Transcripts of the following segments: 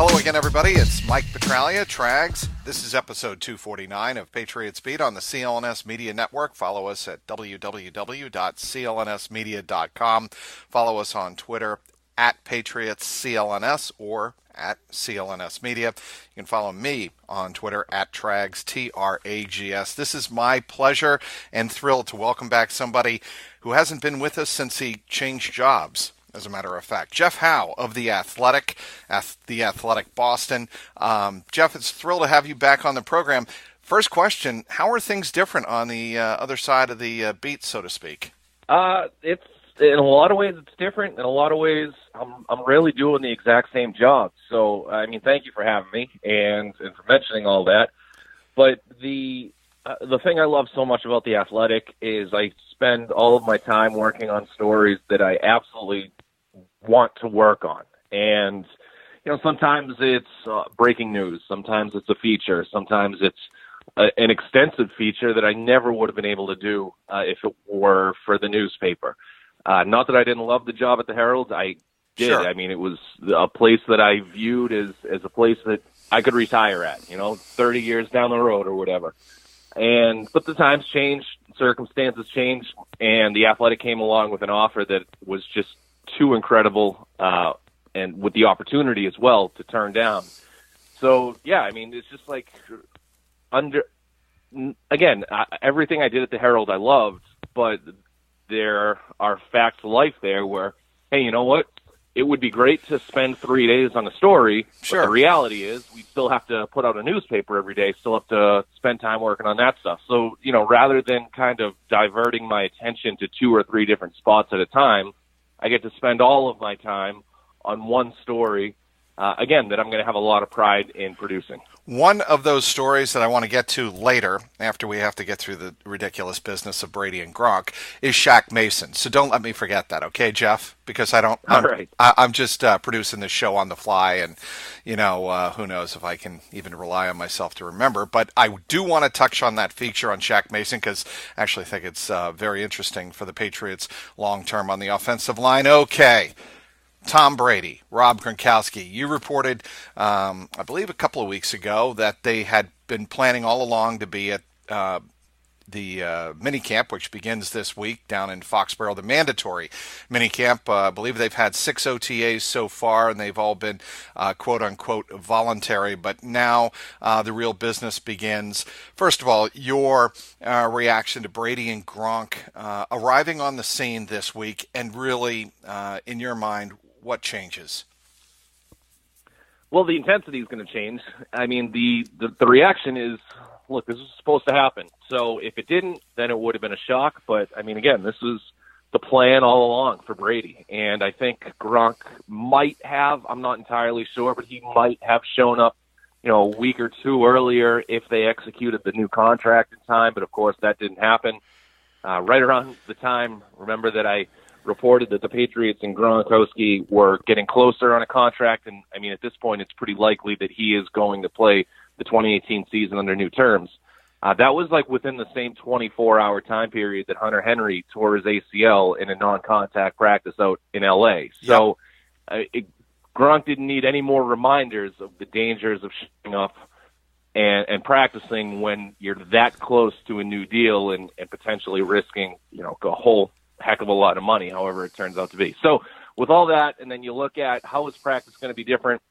Hello again, everybody. It's Mike Petralia, Trags. This is episode 249 of Patriots Beat on the CLNS Media Network. Follow us at www.clnsmedia.com. Follow us on Twitter at PatriotsCLNS or at CLNS Media. You can follow me on Twitter at Trags, Trags. This is my pleasure and thrill to welcome back somebody who hasn't been with us since he changed jobs. As a matter of fact, Jeff Howe of The Athletic Boston. Jeff, it's a thrill to have you back on the program. First question, how are things different on the other side of the beat, so to speak? It's in a lot of ways it's different. In a lot of ways, I'm really doing the exact same job. So, I mean, thank you for having me and for mentioning all that. But the thing I love so much about The Athletic is I spend all of my time working on stories that I absolutely want to work on. And, you know, sometimes it's breaking news. Sometimes it's a feature. Sometimes it's an extensive feature that I never would have been able to do if it were for the newspaper. Not that I didn't love the job at the Herald. I did. Sure. I mean, it was a place that I viewed as a place that I could retire at, 30 years down the road or whatever. But the times changed, circumstances changed, and The Athletic came along with an offer that was just too incredible, and with the opportunity as well to turn down. So, yeah, I mean, it's just like everything I did at the Herald I loved, but there are facts of life there where, hey, you know what? It would be great to spend 3 days on a story, sure. But the reality is we still have to put out a newspaper every day, still have to spend time working on that stuff. So, rather than kind of diverting my attention to 2 or 3 different spots at a time, I get to spend all of my time on one story, that I'm going to have a lot of pride in producing. One of those stories that I want to get to later, after we have to get through the ridiculous business of Brady and Gronk, is Shaq Mason. So don't let me forget that, okay, Jeff? Because I'm just producing this show on the fly, and, who knows if I can even rely on myself to remember. But I do want to touch on that feature on Shaq Mason, because I actually think it's very interesting for the Patriots long-term on the offensive line. Okay. Tom Brady, Rob Gronkowski, you reported, I believe a couple of weeks ago, that they had been planning all along to be at the minicamp, which begins this week down in Foxborough, the mandatory minicamp. I believe they've had 6 OTAs so far, and they've all been quote-unquote voluntary. But now the real business begins. First of all, your reaction to Brady and Gronk arriving on the scene this week, and really, in your mind, what changes? Well, the intensity is going to change. I mean, the reaction is, look, this was supposed to happen. So if it didn't, then it would have been a shock. But, I mean, again, this was the plan all along for Brady. And I think Gronk might have, I'm not entirely sure, but he might have shown up, a week or 2 earlier if they executed the new contract in time. But, of course, that didn't happen. Right around the time, remember that I reported that the Patriots and Gronkowski were getting closer on a contract. And, I mean, at this point, it's pretty likely that he is going to play the 2018 season under new terms. That was like within the same 24-hour time period that Hunter Henry tore his ACL in a non-contact practice out in L.A. So Gronk didn't need any more reminders of the dangers of showing up and practicing when you're that close to a new deal and potentially risking, a whole heck of a lot of money, however it turns out to be. So with all that, and then you look at how is practice going to be different.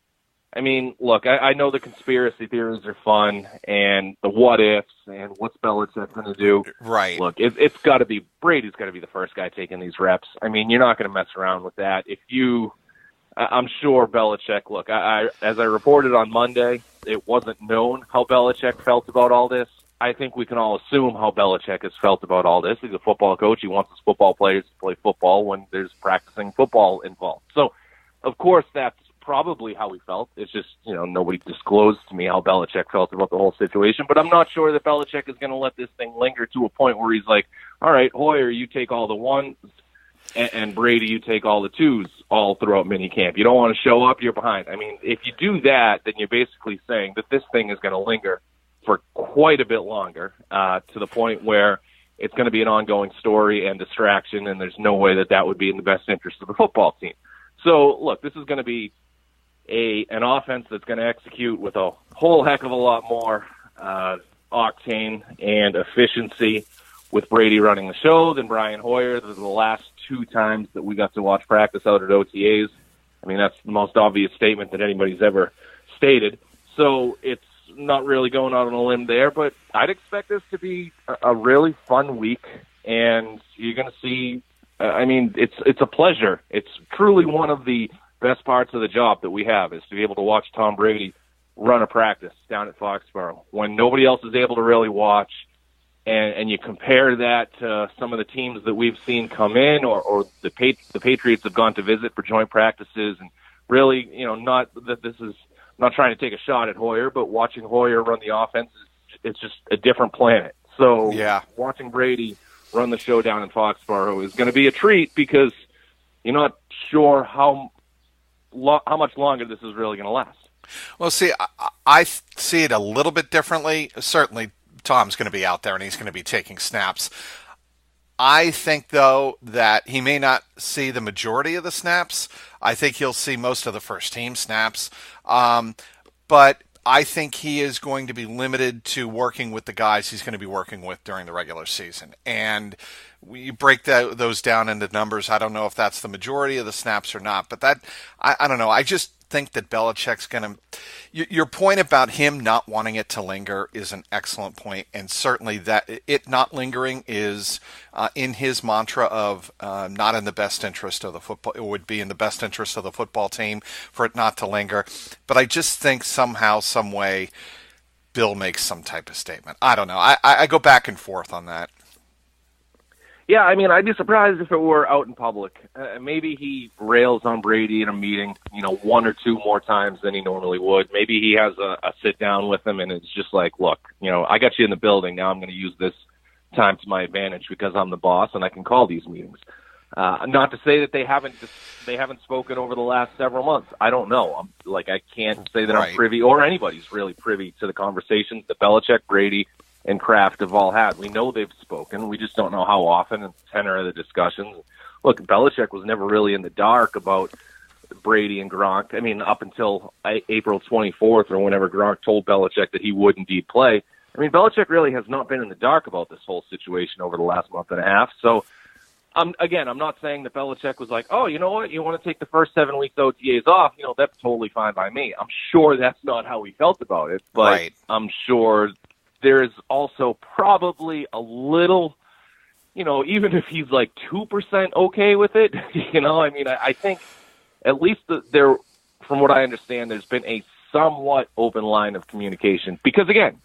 I mean, look, I know the conspiracy theories are fun and the what ifs and what's Belichick going to do. Right. Look, it's got to be, Brady's got to be the first guy taking these reps. I mean, you're not going to mess around with that. I'm sure Belichick, look, as I reported on Monday, it wasn't known how Belichick felt about all this. I think we can all assume how Belichick has felt about all this. He's a football coach. He wants his football players to play football when there's practicing football involved. So, of course, that's probably how he felt. It's just, nobody disclosed to me how Belichick felt about the whole situation. But I'm not sure that Belichick is going to let this thing linger to a point where he's like, all right, Hoyer, you take all the ones, and Brady, you take all the twos all throughout minicamp. You don't want to show up, you're behind. I mean, if you do that, then you're basically saying that this thing is going to linger for quite a bit longer, to the point where it's going to be an ongoing story and distraction, and there's no way that would be in the best interest of the football team. So, look, this is going to be an offense that's going to execute with a whole heck of a lot more octane and efficiency with Brady running the show than Brian Hoyer. Those are the last 2 times that we got to watch practice out at OTAs. I mean, that's the most obvious statement that anybody's ever stated. So it's not really going out on a limb there, but I'd expect this to be a really fun week, and you're going to see, it's a pleasure. It's truly one of the best parts of the job that we have, is to be able to watch Tom Brady run a practice down at Foxborough when nobody else is able to really watch. And you compare that to some of the teams that we've seen come in, or the Patriots have gone to visit for joint practices, and really, not that this is, I'm not trying to take a shot at Hoyer, but watching Hoyer run the offense, it's just a different planet. So watching Brady run the show down in Foxborough is going to be a treat, because you're not sure how much longer this is really going to last. Well, see, I see it a little bit differently. Certainly, Tom's going to be out there and he's going to be taking snaps. I think, though, that he may not see the majority of the snaps. I think he'll see most of the first team snaps. But I think he is going to be limited to working with the guys he's going to be working with during the regular season. And you break those down into numbers. I don't know if that's the majority of the snaps or not. But that, I don't know. I just think that Belichick's going to... Your point about him not wanting it to linger is an excellent point, and certainly that it not lingering is in his mantra of not in the best interest of the football. It would be in the best interest of the football team for it not to linger. But I just think somehow, some way, Bill makes some type of statement. I don't know. I go back and forth on that. Yeah, I mean, I'd be surprised if it were out in public. Maybe he rails on Brady in a meeting, 1 or 2 more times than he normally would. Maybe he has a sit down with him, and it's just like, look, I got you in the building. Now I'm going to use this time to my advantage because I'm the boss and I can call these meetings. Not to say that they haven't spoken over the last several months. I don't know. I can't say that I'm privy, or anybody's really privy to the conversations that Belichick, Brady, and Kraft have all had. We know they've spoken. We just don't know how often and the tenor of the discussions. Look, Belichick was never really in the dark about Brady and Gronk. I mean, up until April 24th, or whenever Gronk told Belichick that he would indeed play. I mean, Belichick really has not been in the dark about this whole situation over the last month and a half. So, again, I'm not saying that Belichick was like, oh, you know what, you want to take the first 7 weeks OTAs off, that's totally fine by me. I'm sure that's not how he felt about it, but I'm sure there's also probably a little, even if he's like 2% okay with it, I think at least there, from what I understand, there's been a somewhat open line of communication. Because, again,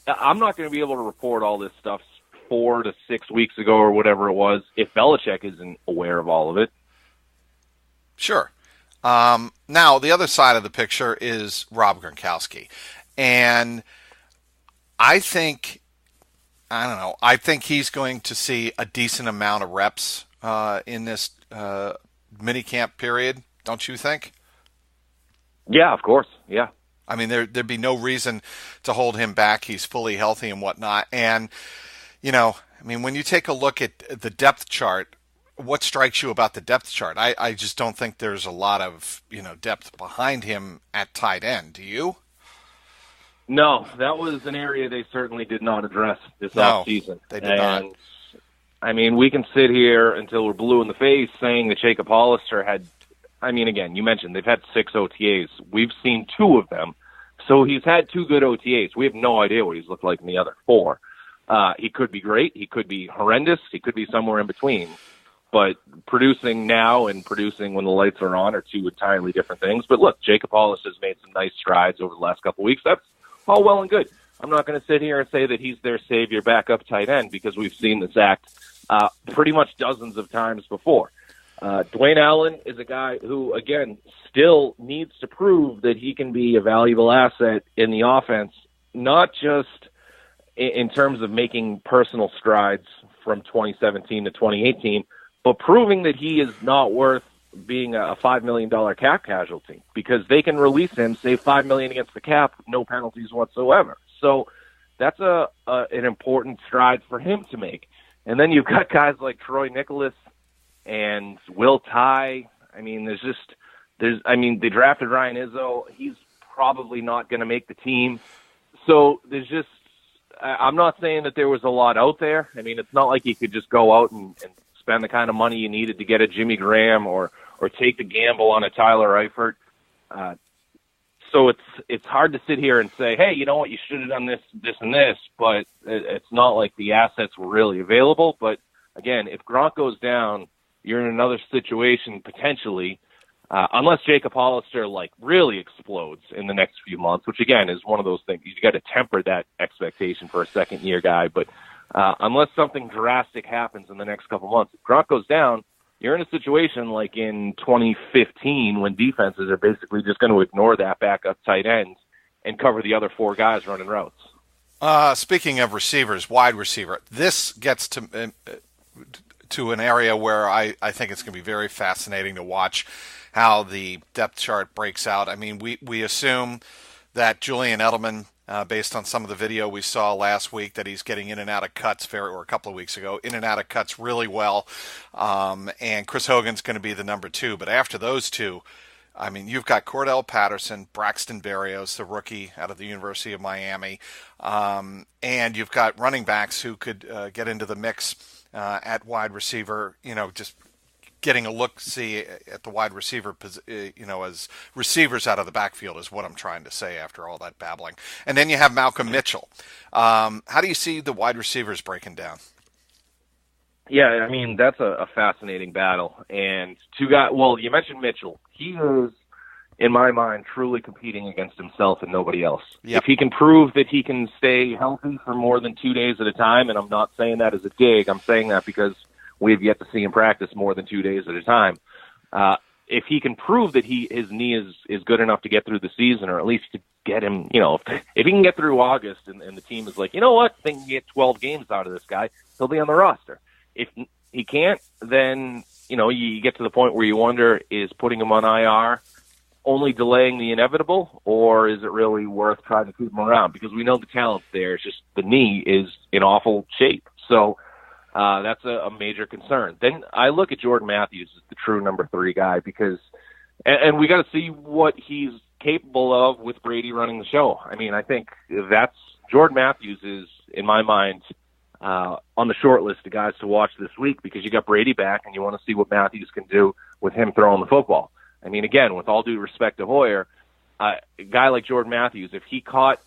I'm not going to be able to report all this stuff 4 to 6 weeks ago or whatever it was if Belichick isn't aware of all of it. Sure. Now, the other side of the picture is Rob Gronkowski. And I think he's going to see a decent amount of reps in this minicamp period, don't you think? Yeah, of course. Yeah. I mean, there'd be no reason to hold him back. He's fully healthy and whatnot. And, when you take a look at the depth chart, what strikes you about the depth chart? I just don't think there's a lot of, depth behind him at tight end. Do you? No, that was an area they certainly did not address this offseason. They did not. I mean, we can sit here until we're blue in the face saying that Jacob Hollister had, again, you mentioned they've had 6 OTAs. We've seen 2 of them. So he's had 2 good OTAs. We have no idea what he's looked like in the other 4. He could be great. He could be horrendous. He could be somewhere in between. But producing now and producing when the lights are on are 2 entirely different things. But look, Jacob Hollister's made some nice strides over the last couple of weeks. That's all well and good. I'm not going to sit here and say that he's their savior backup tight end, because we've seen this act pretty much dozens of times before. Dwayne Allen is a guy who, again, still needs to prove that he can be a valuable asset in the offense, not just in terms of making personal strides from 2017 to 2018, but proving that he is not worth being a $5 million cap casualty, because they can release him, save $5 million against the cap, no penalties whatsoever. So that's an important stride for him to make. And then you've got guys like Troy Nicholas and Will Tye. I mean, they drafted Ryan Izzo. He's probably not going to make the team. So there's just, I'm not saying that there was a lot out there. I mean, it's not like you could just go out and spend the kind of money you needed to get a Jimmy Graham or take the gamble on a Tyler Eifert. So it's hard to sit here and say, hey, you know what, you should have done this, and this, but it's not like the assets were really available. But again, if Gronk goes down, you're in another situation potentially, unless Jacob Hollister really explodes in the next few months, which again is one of those things. You got to temper that expectation for a second-year guy. But unless something drastic happens in the next couple months, if Gronk goes down, you're in a situation like in 2015 when defenses are basically just going to ignore that backup tight end and cover the other four guys running routes. Speaking of receivers, wide receiver, this gets to an area where I think it's going to be very fascinating to watch how the depth chart breaks out. I mean, we assume that Julian Edelman, based on some of the video we saw last week, that he's getting in and out of cuts, or a couple of weeks ago, in and out of cuts really well. And Chris Hogan's going to be the number 2. But after those two, I mean, you've got Cordell Patterson, Braxton Berrios, the rookie out of the University of Miami, and you've got running backs who could get into the mix at wide receiver, just getting a look-see at the wide receiver, as receivers out of the backfield is what I'm trying to say after all that babbling. And then you have Malcolm Mitchell. How do you see the wide receivers breaking down? Yeah, I mean, that's a fascinating battle. And two guys, well, you mentioned Mitchell. He is, in my mind, truly competing against himself and nobody else. Yep. If he can prove that he can stay healthy for more than 2 days at a time, and I'm not saying that as a dig, I'm saying that because we have yet to see him practice more than 2 days at a time. If he can prove that his knee is good enough to get through the season, or at least to get him, if he can get through August and the team is like, you know what, I think we can get 12 games out of this guy, he'll be on the roster. If he can't, then, you get to the point where you wonder, is putting him on IR only delaying the inevitable, or is it really worth trying to keep him around? Because we know the talent's there. It's just the knee is in awful shape. So that's a major concern. Then I look at Jordan Matthews as the true number 3 guy because, and we got to see what he's capable of with Brady running the show. I mean, I think Jordan Matthews is, in my mind, on the short list of guys to watch this week because you got Brady back and you want to see what Matthews can do with him throwing the football. I mean, again, with all due respect to Hoyer, a guy like Jordan Matthews, if he caught,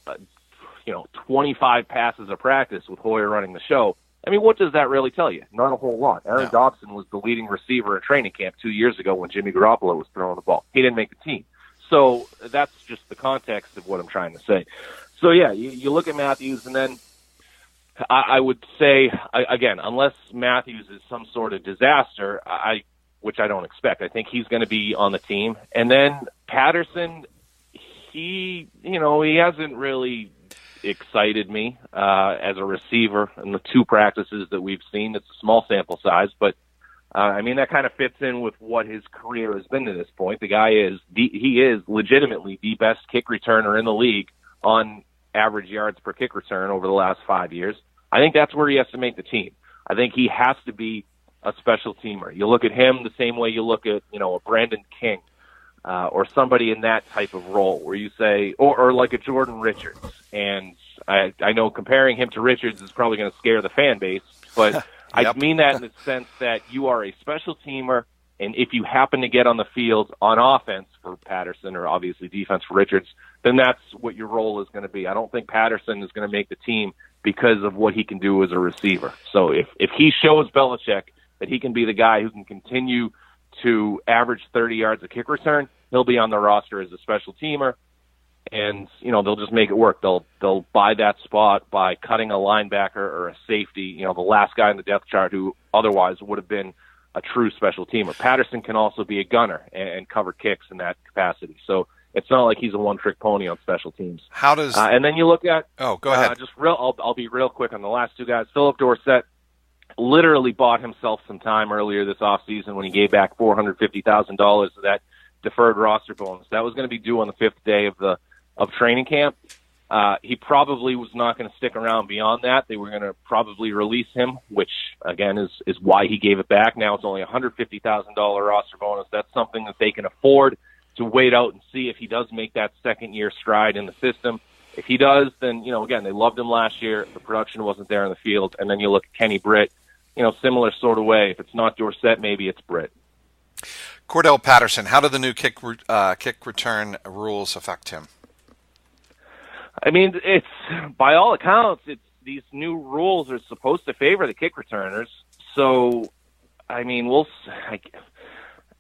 25 passes of practice with Hoyer running the show, I mean, what does that really tell you? Not a whole lot. Aaron Dobson was the leading receiver in training camp 2 years ago when Jimmy Garoppolo was throwing the ball. He didn't make the team. So that's just the context of what I'm trying to say. So, yeah, you look at Matthews, and then I would say, again, unless Matthews is some sort of disaster, which I don't expect, I think he's going to be on the team. And then Patterson, he hasn't really excited me as a receiver in the 2 practices that we've seen. It's a small sample size, but I mean, that kind of fits in with what his career has been to this point. The guy he is legitimately the best kick returner in the league on average yards per kick return over the last 5 years. I think that's where he has to make the team. I think he has to be a special teamer. You look at him the same way you look at, a Brandon King or somebody in that type of role where you say, or like a Jordan Richards. And I know comparing him to Richards is probably going to scare the fan base, but yep. I mean that in the sense that you are a special teamer, and if you happen to get on the field on offense for Patterson or obviously defense for Richards, then that's what your role is going to be. I don't think Patterson is going to make the team because of what he can do as a receiver. So if he shows Belichick that he can be the guy who can continue to average 30 yards a kick return, he'll be on the roster as a special teamer, and they'll just make it work. They'll buy that spot by cutting a linebacker or a safety, the last guy in the depth chart who otherwise would have been a true special teamer. Patterson can also be a gunner and cover kicks in that capacity. So it's not like he's a one-trick pony on special teams. How does and then you look at go ahead. I'll be real quick on the last 2 guys. Philip Dorsett literally bought himself some time earlier this offseason when he gave back $450,000 of that deferred roster bonus. That was going to be due on the 5th day of training camp. He probably was not going to stick around beyond that. They were going to probably release him, which, again, is why he gave it back. Now it's only a $150,000 roster bonus. That's something that they can afford. to wait out and see if he does make that second-year stride in the system. If he does, then, again, they loved him last year. The production wasn't there on the field. And then you look at Kenny Britt, similar sort of way. If it's not Dorsett, maybe it's Britt. Cordell Patterson, how do the new kick return rules affect him? I mean, it's by all accounts, these new rules are supposed to favor the kick returners. So, I mean,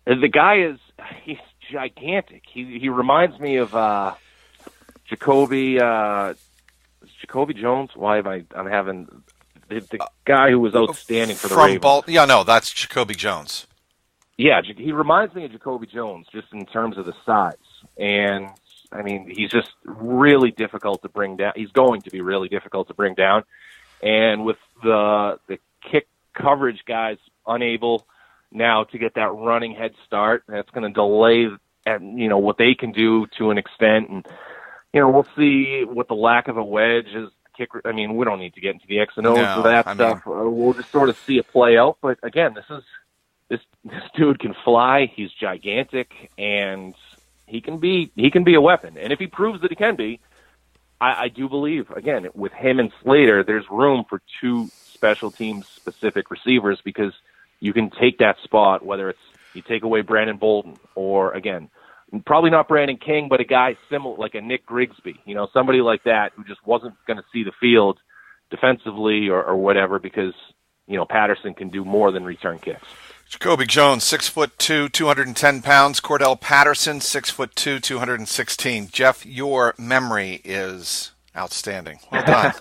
the guy he's gigantic. He reminds me of Jacoby Jones. Why am I'm having the guy who was outstanding for the Ravens? That's Jacoby Jones. Yeah, he reminds me of Jacoby Jones just in terms of the size. And, I mean, he's just really difficult to bring down. He's going to be really difficult to bring down. And with the kick coverage guys unable now to get that running head start, that's going to delay what they can do to an extent. And, we'll see what the lack of a wedge is. I mean, we don't need to get into the X and O's for that stuff. We'll just sort of see it play out. But, again, this dude can fly. He's gigantic, and he can be a weapon. And if he proves that he can be, I do believe, again, with him and Slater, there's room for two special teams specific receivers, because you can take that spot, whether it's you take away Brandon Bolden or, again, probably not Brandon King, but a guy similar like a Nick Grigsby, somebody like that who just wasn't going to see the field defensively or whatever, because, Patterson can do more than return kicks. Jacoby Jones, 6'2", 210 pounds. Cordell Patterson, 6'2", 216. Jeff, your memory is outstanding. Well done.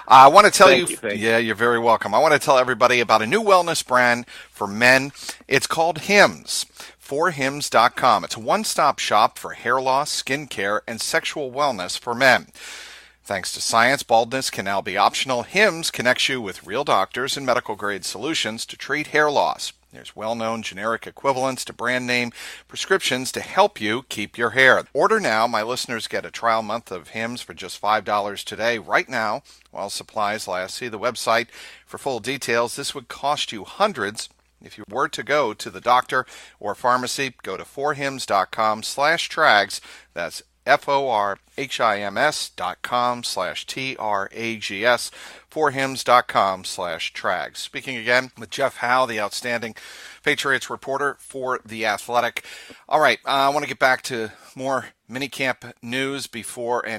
I want to tell you. Yeah, you're very welcome. I want to tell everybody about a new wellness brand for men. It's called Hims. 4hims.com. It's a one-stop shop for hair loss, skin care, and sexual wellness for men. Thanks to science, baldness can now be optional. Hims connects you with real doctors and medical-grade solutions to treat hair loss. There's well-known generic equivalents to brand name prescriptions to help you keep your hair. Order now. My listeners get a trial month of Hims for just $5 today, right now, while supplies last. See the website for full details. This would cost you hundreds if you were to go to the doctor or pharmacy. Go to 4hims.com/trags. That's forhims.com/trags, 4hims.com/trags. Speaking again with Jeff Howe, the outstanding Patriots reporter for The Athletic. All right, I want to get back to more minicamp news preview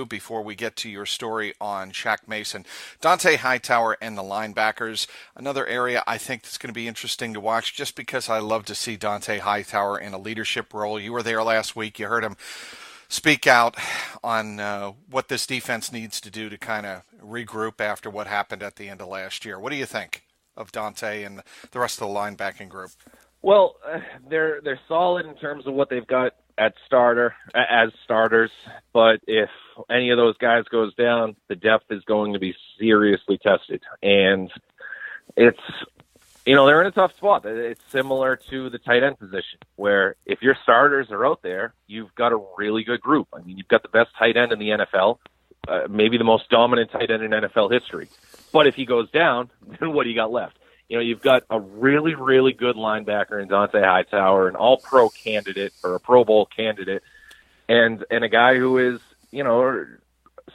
before we get to your story on Shaq Mason. Dante Hightower and the linebackers, another area I think that's going to be interesting to watch, just because I love to see Dante Hightower in a leadership role. You were there last week. You heard him speak out on what this defense needs to do to kind of regroup after what happened at the end of last year. What do you think of Dante and the rest of the linebacking group? Well, they're solid in terms of what they've got as starters, but if any of those guys goes down, the depth is going to be seriously tested. And it's, they're in a tough spot. It's similar to the tight end position, where if your starters are out there, you've got a really good group. I mean, you've got the best tight end in the NFL, maybe the most dominant tight end in NFL history. But if he goes down, then what do you got left? You've got a really, really good linebacker in Dante Hightower, an all-pro candidate or a Pro Bowl candidate, and a guy who is,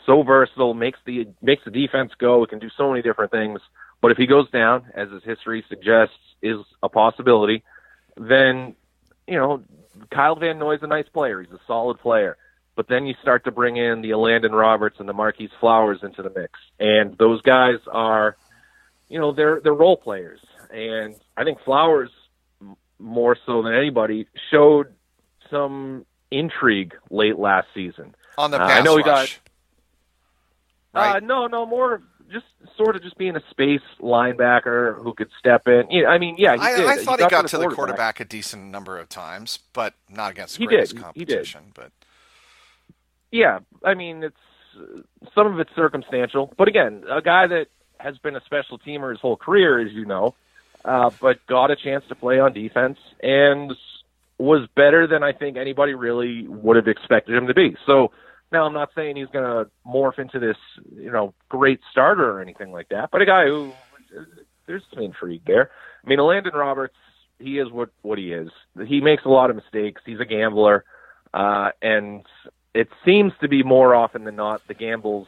so versatile, makes the defense go. It can do so many different things. But if he goes down, as his history suggests is a possibility, then, Kyle Van Noy's a nice player. He's a solid player. But then you start to bring in the Landon Roberts and the Marquise Flowers into the mix. And those guys are, they're role players. And I think Flowers, more so than anybody, showed some intrigue late last season. On the pass rush. Right? No, more just sort of just being a space linebacker who could step in. I thought he got to the quarterback a decent number of times, but not against the greatest competition. He did. But yeah, it's some of it's circumstantial. But again, a guy that has been a special teamer his whole career, as you know, but got a chance to play on defense and was better than I think anybody really would have expected him to be. So now I'm not saying he's going to morph into this, great starter or anything like that, but a guy who there's some intrigue there. Landon Roberts what he is. He makes a lot of mistakes. He's a gambler, and it seems to be more often than not the gambles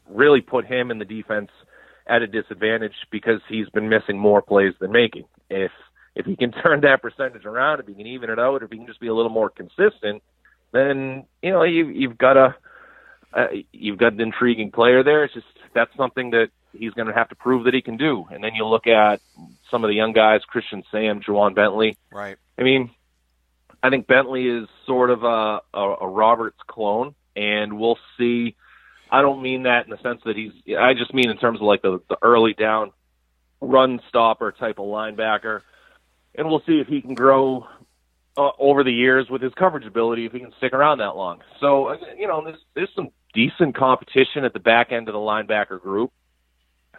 really put him in the defense at a disadvantage because he's been missing more plays than making. If he can turn that percentage around, if he can even it out, if he can just be a little more consistent, then you've got an intriguing player there. It's just that's something that he's going to have to prove that he can do. And then you look at some of the young guys, Christian Sam, Juwan Bentley. Right. I mean, I think Bentley is sort of a Roberts clone, and we'll see. I don't mean that in the sense that I just mean in terms of like the early down run stopper type of linebacker. And we'll see if he can grow over the years with his coverage ability, if he can stick around that long. So, there's some decent competition at the back end of the linebacker group.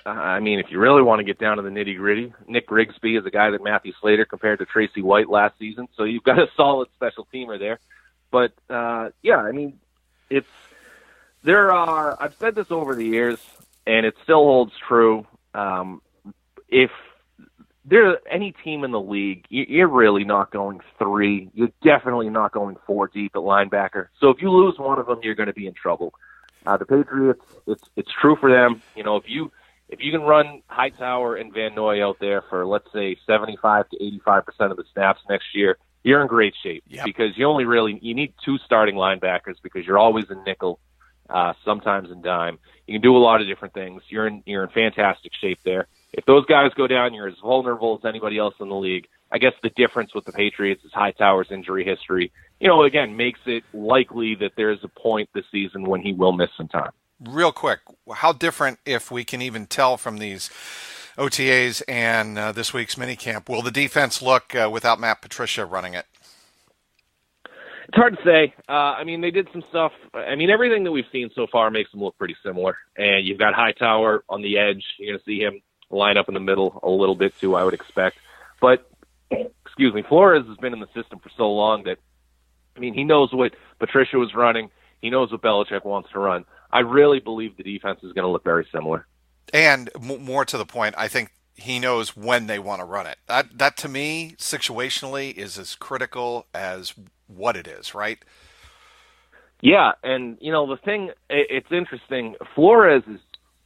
I mean, if you really want to get down to the nitty-gritty, Nick Grigsby is a guy that Matthew Slater compared to Tracy White last season, so you've got a solid special teamer there. But, I mean, I've said this over the years, and it still holds true. If there's any team in the league, you're really not going 3. You're definitely not going 4 deep at linebacker. So if you lose one of them, you're going to be in trouble. The Patriots, it's true for them. If you can run Hightower and Van Noy out there for, let's say, 75 to 85% of the snaps next year, you're in great shape. Yep. Because you need 2 starting linebackers because you're always in nickel, sometimes in dime. You can do a lot of different things. You're in fantastic shape there. If those guys go down, you're as vulnerable as anybody else in the league. I guess the difference with the Patriots is Hightower's injury history. Again, makes it likely that there's a point this season when he will miss some time. Real quick, how different, if we can even tell from these OTAs and this week's minicamp, will the defense look without Matt Patricia running it? It's hard to say. They did some stuff. Everything that we've seen so far makes them look pretty similar. And you've got Hightower on the edge. You're going to see him line up in the middle a little bit too, I would expect. But, Flores has been in the system for so long that, he knows what Patricia was running. He knows what Belichick wants to run. I really believe the defense is going to look very similar. And more to the point, I think he knows when they want to run it. That to me, situationally, is as critical as what it is, right? Yeah, and, the thing, it's interesting.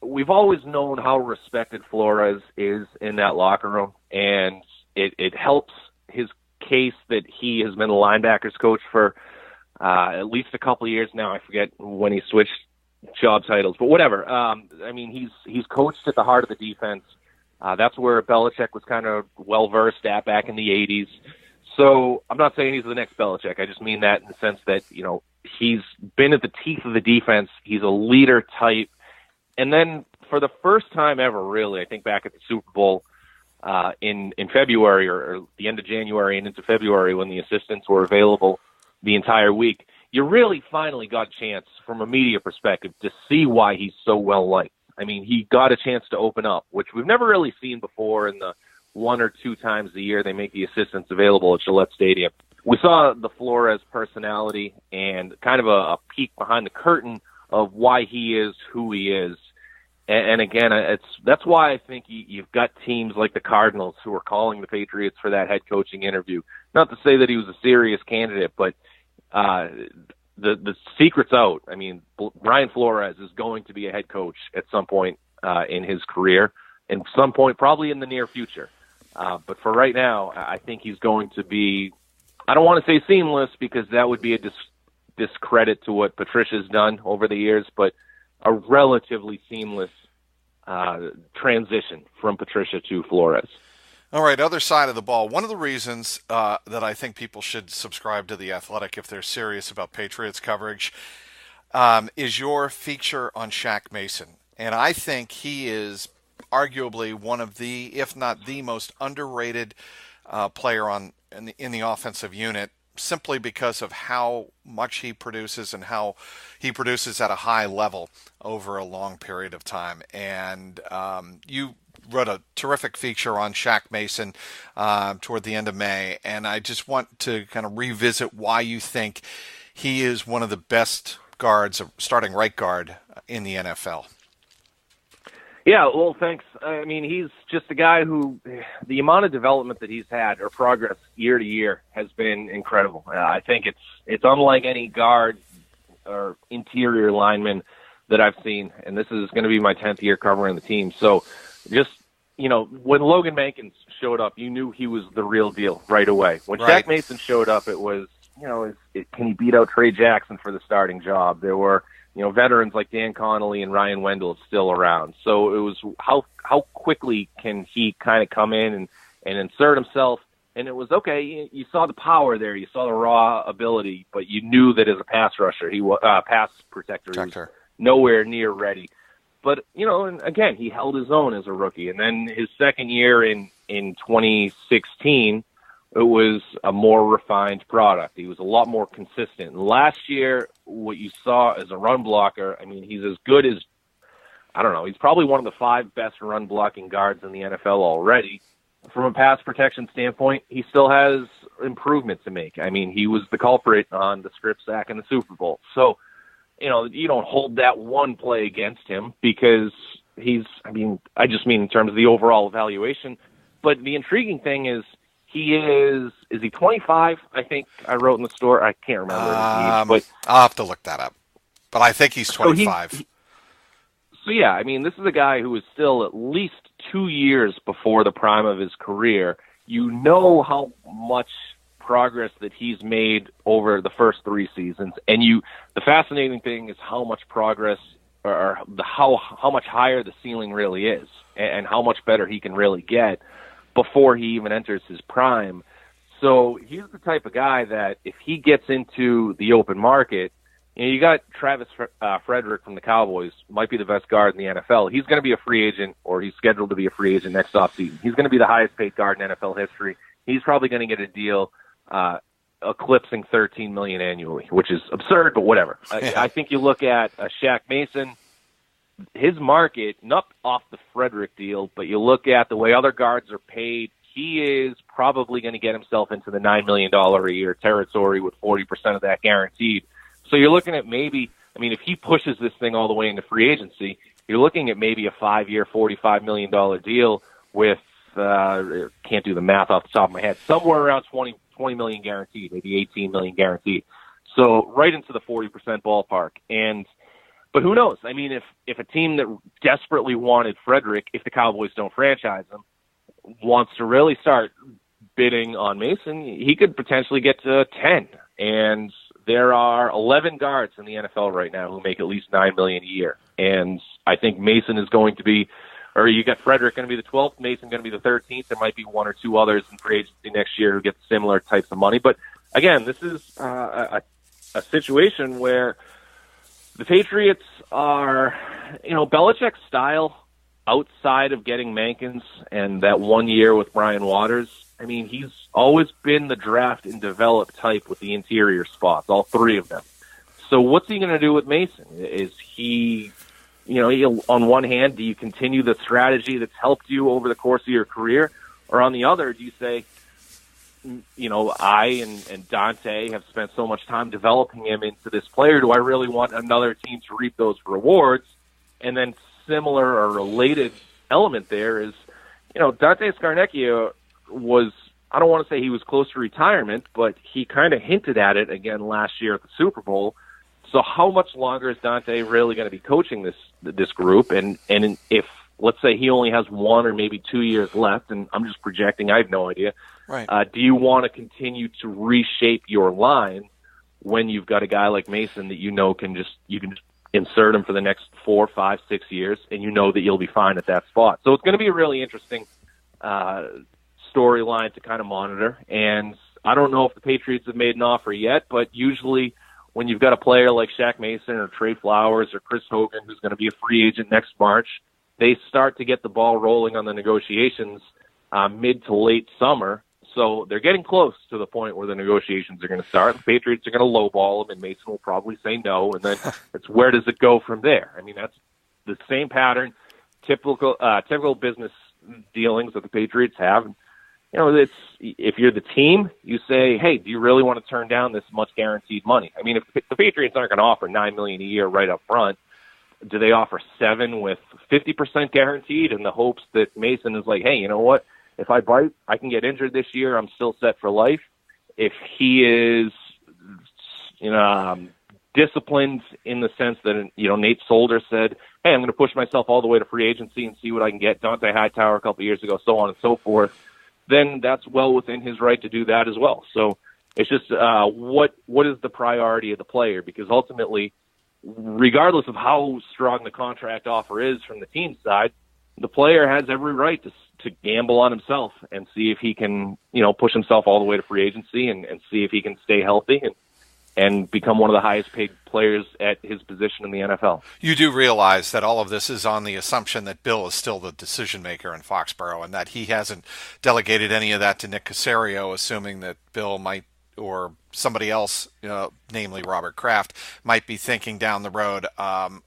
We've always known how respected Flores is in that locker room, and it helps his case that he has been a linebackers coach for at least a couple of years now. I forget when he switched job titles, but whatever. He's coached at the heart of the defense. That's where Belichick was kind of well-versed at back in the 80s. So I'm not saying he's the next Belichick. I just mean that in the sense that, he's been at the teeth of the defense. He's a leader type. And then for the first time ever, really, I think back at the Super Bowl in February or the end of January and into February when the assistants were available the entire week, you really finally got a chance from a media perspective to see why he's so well-liked. He got a chance to open up, which we've never really seen before in the 1 or 2 times a year they make the assistants available at Gillette Stadium. We saw the Flores personality and kind of a peek behind the curtain of why he is who he is. And again, that's why I think you've got teams like the Cardinals who are calling the Patriots for that head coaching interview. Not to say that he was a serious candidate, but the secret's out. Brian Flores is going to be a head coach at some point in his career, and some point probably in the near future. But for right now, I think he's going to be, I don't want to say seamless because that would be a discredit to what Patricia's done over the years, but a relatively seamless transition from Patricia to Flores. All right, other side of the ball. One of the reasons that I think people should subscribe to The Athletic if they're serious about Patriots coverage is your feature on Shaq Mason. And I think he is arguably one of the, if not the most underrated player in the offensive unit, simply because of how much he produces and how he produces at a high level over a long period of time. And you wrote a terrific feature on Shaq Mason toward the end of May, and I just want to kind of revisit why you think he is one of the best guards, starting right guard in the NFL. Yeah, well, thanks. I mean, he's just a guy who, the amount of development that he's had or progress year to year has been incredible. I think it's unlike any guard or interior lineman that I've seen, and this is going to be my 10th year covering the team. So just, when Logan Mankins showed up, you knew he was the real deal right away. When Right. Shaq Mason showed up, it was, can he beat out Trey Jackson for the starting job? There were, veterans like Dan Connolly and Ryan Wendell still around. So it was how quickly can he kind of come in and insert himself. And it was okay. You saw the power there. You saw the raw ability, but you knew that as a pass rusher, he was pass protector. He was nowhere near ready. But and again, he held his own as a rookie. And then his second year in 2016, it was a more refined product. He was a lot more consistent. And last year, what you saw as a run blocker, I mean, he's as good as, I don't know, he's probably one of the 5 best run blocking guards in the NFL already. From a pass protection standpoint, he still has improvement to make. I mean, he was the culprit on the strip sack in the Super Bowl. So, you don't hold that one play against him because I just mean in terms of the overall evaluation. But the intriguing thing is, is he 25? I think I wrote in the store. I can't remember his age, but I'll have to look that up. But I think he's 25. So yeah, I mean, this is a guy who is still at least 2 years before the prime of his career. You know how much progress that he's made over the first 3 seasons, and the fascinating thing is how much progress or how much higher the ceiling really is, and how much better he can really get before he even enters his prime. So he's the type of guy that if he gets into the open market, you got Travis Frederick from the Cowboys, might be the best guard in the NFL. He's going to be a free agent, or he's scheduled to be a free agent next offseason. He's going to be the highest paid guard in NFL history. He's probably going to get a deal eclipsing $13 million annually, which is absurd, but whatever. I think you look at Shaq Mason, his market, not off the Frederick deal, but you look at the way other guards are paid, he is probably going to get himself into the $9 million a year territory with 40% of that guaranteed. So you're looking at maybe, if he pushes this thing all the way into free agency, you're looking at maybe a 5-year, $45 million deal with, can't do the math off the top of my head, somewhere around 20 million guaranteed, maybe 18 million guaranteed. So right into the 40% ballpark. But who knows? I mean, if a team that desperately wanted Frederick, if the Cowboys don't franchise him, wants to really start bidding on Mason, he could potentially get to 10. And there are 11 guards in the NFL right now who make at least $9 million a year. And I think Mason is going to be, or you got Frederick going to be the 12th, Mason going to be the 13th. There might be 1 or 2 others in free agency next year who get similar types of money. But again, this is a situation where the Patriots are, Belichick's style outside of getting Mankins and that 1 year with Brian Waters. I mean, he's always been the draft and develop type with the interior spots, all 3 of them. So what's he going to do with Mason? Is he, on one hand, do you continue the strategy that's helped you over the course of your career? Or on the other, do you say, I and Dante have spent so much time developing him into this player. Do I really want another team to reap those rewards? And then similar or related element there is, Dante Scarnecchia was, I don't want to say he was close to retirement, but he kind of hinted at it again last year at the Super Bowl. So how much longer is Dante really going to be coaching this group? And if, let's say, he only has 1 or maybe 2 years left, and I'm just projecting, I have no idea. Right. Do you want to continue to reshape your line when you've got a guy like Mason that you can just insert him for the next 4, 5, 6 years, and that you'll be fine at that spot? So it's going to be a really interesting storyline to kind of monitor. And I don't know if the Patriots have made an offer yet, but usually when you've got a player like Shaq Mason or Trey Flowers or Chris Hogan, who's going to be a free agent next March, they start to get the ball rolling on the negotiations mid to late summer. So they're getting close to the point where the negotiations are going to start. The Patriots are going to lowball them, and Mason will probably say no. And then it's where does it go from there? I mean, that's the same pattern, typical business dealings that the Patriots have. It's if you're the team, you say, hey, do you really want to turn down this much guaranteed money? I mean, if the Patriots aren't going to offer $9 million a year right up front, Do they offer 7 with 50% guaranteed in the hopes that Mason is like, hey, you know what? If I bite, I can get injured this year. I'm still set for life. If he is, disciplined in the sense that, Nate Solder said, hey, I'm going to push myself all the way to free agency and see what I can get. Dante Hightower a couple of years ago, so on and so forth. Then that's well within his right to do that as well. So it's just what is the priority of the player? Because ultimately, regardless of how strong the contract offer is from the team side, the player has every right to gamble on himself and see if he can, push himself all the way to free agency and see if he can stay healthy and become one of the highest paid players at his position in the NFL. You do realize that all of this is on the assumption that Bill is still the decision maker in Foxborough and that he hasn't delegated any of that to Nick Caserio, assuming that Bill might, or somebody else, namely Robert Kraft, might be thinking down the road,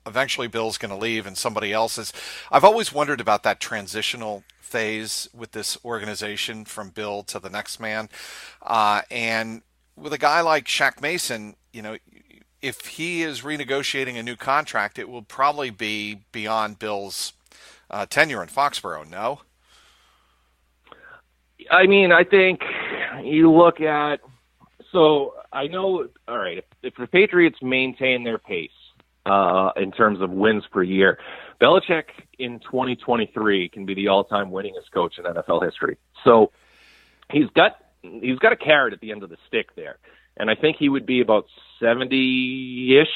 eventually Bill's going to leave and somebody else is. I've always wondered about that transitional phase with this organization from Bill to the next man. And with a guy like Shaq Mason, if he is renegotiating a new contract, it will probably be beyond Bill's tenure in Foxborough, no? I mean, I think you look at, so I know, all right, if the Patriots maintain their pace in terms of wins per year, Belichick in 2023 can be the all-time winningest coach in NFL history. So he's got a carrot at the end of the stick there. And I think he would be about 70-ish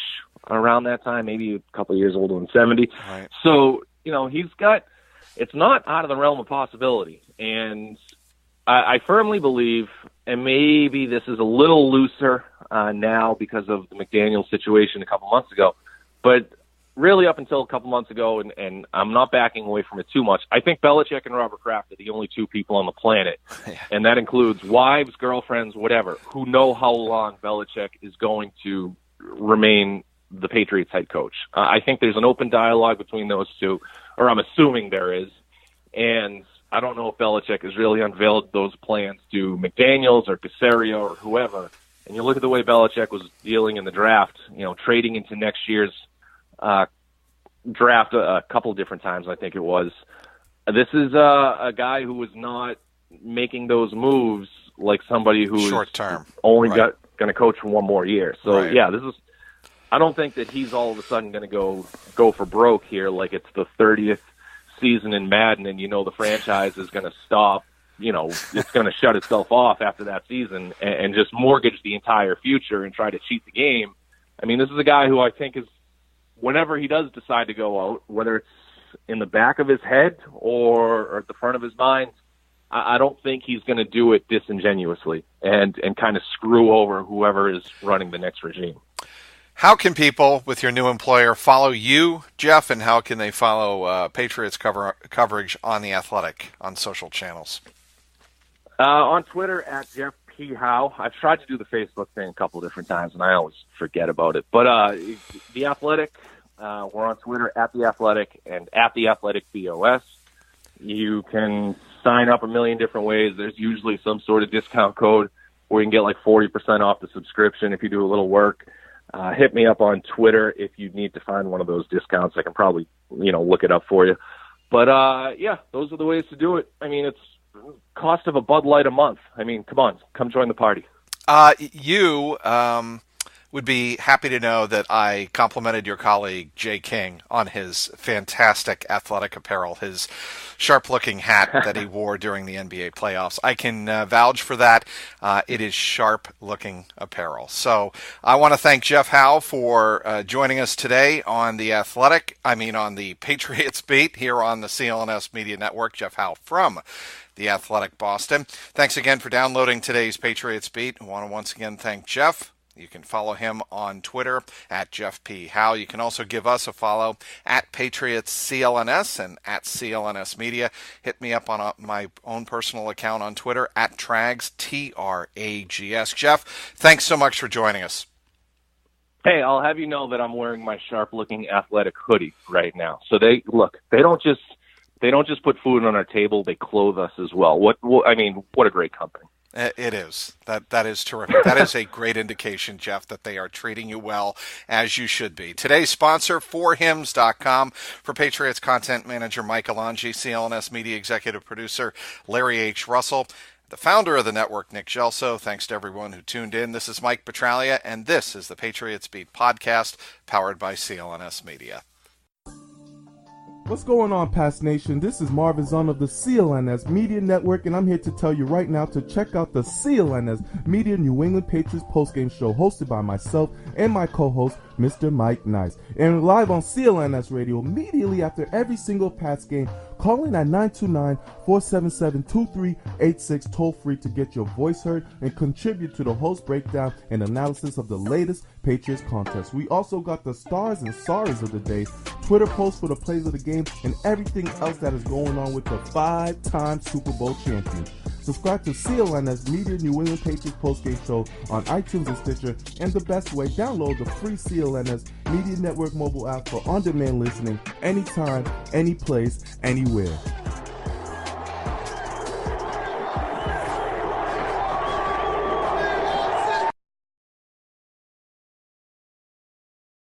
around that time, maybe a couple of years older than 70. Right. So, it's not out of the realm of possibility. And I firmly believe, and maybe this is a little looser now because of the McDaniels situation a couple months ago, but really up until a couple months ago, and I'm not backing away from it too much, I think Belichick and Robert Kraft are the only two people on the planet, and that includes wives, girlfriends, whatever, who know how long Belichick is going to remain the Patriots head coach. I think there's an open dialogue between those two, or I'm assuming there is, and I don't know if Belichick has really unveiled those plans to McDaniels or Caserio or whoever. And you look at the way Belichick was dealing in the draft, trading into next year's draft a couple of different times, I think it was. This is a guy who was not making those moves like somebody who's short term, only going to coach for one more year. So right. this is. I don't think that he's all of a sudden going to go for broke here, like it's the 30th season in Madden, and the franchise is going to stop. It's going to shut itself off after that season and just mortgage the entire future and try to cheat the game. I mean, this is a guy who I think is, whenever he does decide to go out, whether it's in the back of his head or at the front of his mind, I don't think he's going to do it disingenuously and kind of screw over whoever is running the next regime. How can people, with your new employer, follow you, Jeff, and how can they follow Patriots coverage on The Athletic on social channels? On Twitter, at Jeff P. Howe. I've tried to do the Facebook thing a couple of different times, and I always forget about it. But The Athletic, we're on Twitter, at The Athletic, and at The Athletic BOS. You can sign up a million different ways. There's usually some sort of discount code where you can get like 40% off the subscription if you do a little work. Hit me up on Twitter if you need to find one of those discounts. I can probably, look it up for you. But, those are the ways to do it. I mean, it's cost of a Bud Light a month. I mean, come on, come join the party. You would be happy to know that I complimented your colleague, Jay King, on his fantastic athletic apparel, his sharp-looking hat that he wore during the NBA playoffs. I can vouch for that. It is sharp-looking apparel. So I want to thank Jeff Howe for joining us today on The Athletic, on the Patriots Beat here on the CLNS Media Network. Jeff Howe from The Athletic Boston. Thanks again for downloading today's Patriots Beat. I want to once again thank Jeff. You can follow him on Twitter at Jeff P. Howe. You can also give us a follow at Patriots CLNS and at CLNS Media. Hit me up on my own personal account on Twitter at Trags, Trags. Jeff, thanks so much for joining us. Hey, I'll have you know that I'm wearing my sharp-looking athletic hoodie right now. So they don't just put food on our table; they clothe us as well. What a great company. It is. That is terrific. That is a great indication, Jeff, that they are treating you well, as you should be. Today's sponsor, forhims.com. For Patriots content manager Mike Alonji, CLNS media executive producer Larry H. Russell, the founder of the network, Nick Gelso. Thanks to everyone who tuned in. This is Mike Petralia, and this is the Patriots Beat podcast, powered by CLNS Media. What's going on, Past Nation? This is Marvin Zahn of the CLNS Media Network, and I'm here to tell you right now to check out the CLNS Media New England Patriots postgame show hosted by myself and my co-host, Mr. Mike Nice. And live on CLNS Radio immediately after every single Pats game. Call in at 929-477-2386 toll-free to get your voice heard and contribute to the host breakdown and analysis of the latest Patriots contest. We also got the stars and sorries of the day, Twitter posts for the plays of the game, and everything else that is going on with the 5-time Super Bowl champions. Subscribe to CLNS Media New England Patriots postgame show on iTunes and Stitcher, and the best way, download the free CLNS Media Network mobile app for on-demand listening anytime, any place, anywhere.